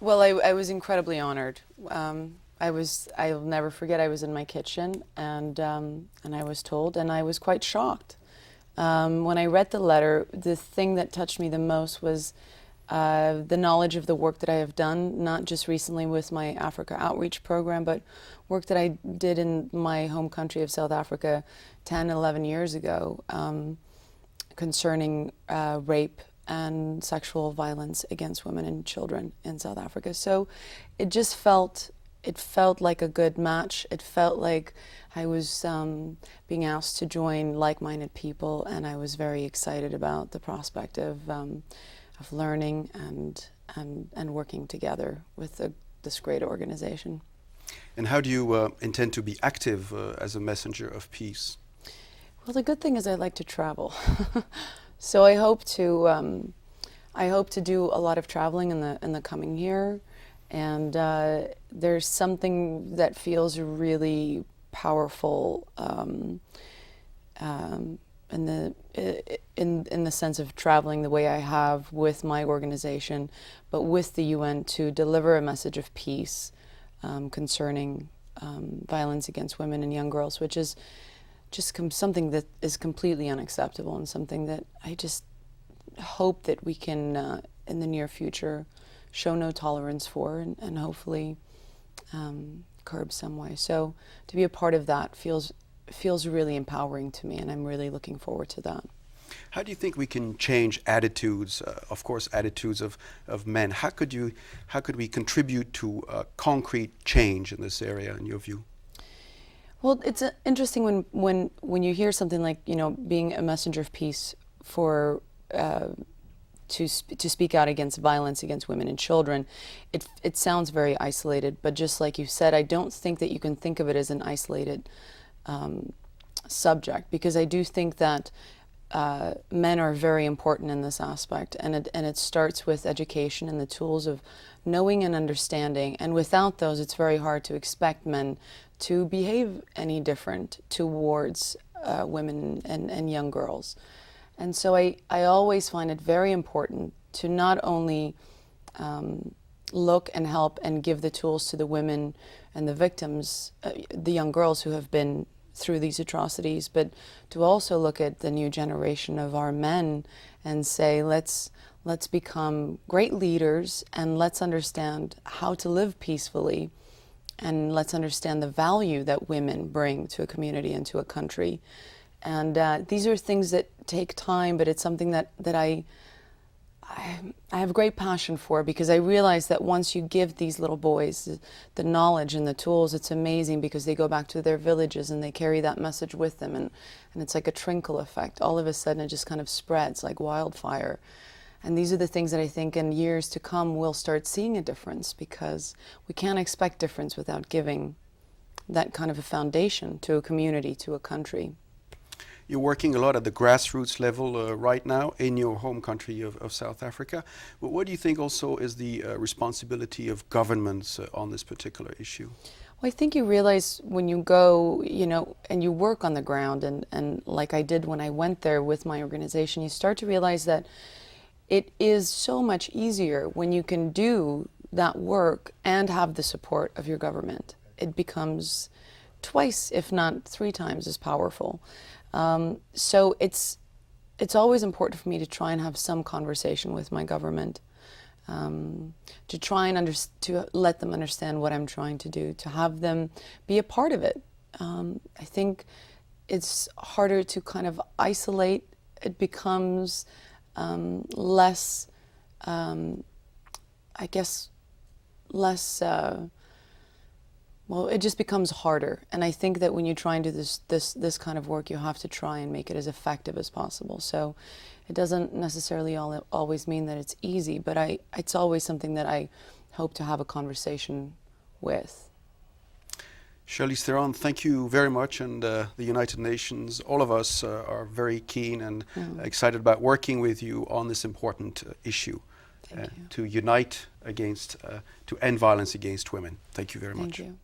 Well, I was incredibly honored. I'll never forget, I was in my kitchen and I was told, and I was quite shocked. When I read the letter, the thing that touched me the most was the knowledge of the work that I have done, not just recently with my Africa outreach program, but work that I did in my home country of South Africa 10, 11 years ago, concerning rape and sexual violence against women and children in South Africa. So it felt like a good match. It felt like I was being asked to join like-minded people, and I was very excited about the prospect of learning and working together with this great organization. And how do you intend to be active as a messenger of peace? Well, the good thing is I like to travel, so I hope to do a lot of traveling in the coming year, and there's something that feels really powerful in the sense of traveling the way I have with my organization, but with the UN, to deliver a message of peace concerning violence against women and young girls, which is just something that is completely unacceptable, and something that I just hope that we can, in the near future, show no tolerance for, and hopefully curb some way. So to be a part of that feels really empowering to me, and I'm really looking forward to that. How do you think we can change attitudes, of course, attitudes of men? How could we contribute to concrete change in this area, in your view? Well, it's interesting when you hear something like, being a messenger of peace for to speak out against violence against women and children. It sounds very isolated, but just like you said, I don't think that you can think of it as an isolated subject, because I do think that men are very important in this aspect, and it starts with education and the tools of knowing and understanding, and without those it's very hard to expect men to behave any different towards women and young girls. And so I always find it very important to not only look and help and give the tools to the women and the victims, the young girls who have been through these atrocities, but to also look at the new generation of our men and say, let's become great leaders, and let's understand how to live peacefully, and let's understand the value that women bring to a community and to a country. And these are things that take time, but it's something that I have great passion for, because I realize that once you give these little boys the knowledge and the tools, it's amazing, because they go back to their villages and they carry that message with them, and it's like a trickle effect. All of a sudden it just kind of spreads like wildfire. And these are the things that I think in years to come we'll start seeing a difference, because we can't expect difference without giving that kind of a foundation to a community, to a country. You're working a lot at the grassroots level right now in your home country of South Africa. But what do you think also is the responsibility of governments on this particular issue? Well, I think you realize when you go, and you work on the ground, and like I did when I went there with my organization, you start to realize that it is so much easier when you can do that work and have the support of your government. It becomes twice, if not 3 times as powerful. So it's always important for me to try and have some conversation with my government, to try and to let them understand what I'm trying to do, to have them be a part of it. I think it's harder to kind of isolate. It becomes less, I guess, less. Well, it just becomes harder, and I think that when you try and do this kind of work, you have to try and make it as effective as possible. So it doesn't necessarily always mean that it's easy, but it's always something that I hope to have a conversation with. Charlize Theron, thank you very much, and the United Nations, all of us are very keen and excited about working with you on this important issue. To unite against, to end violence against women. Thank you very much. Thank you.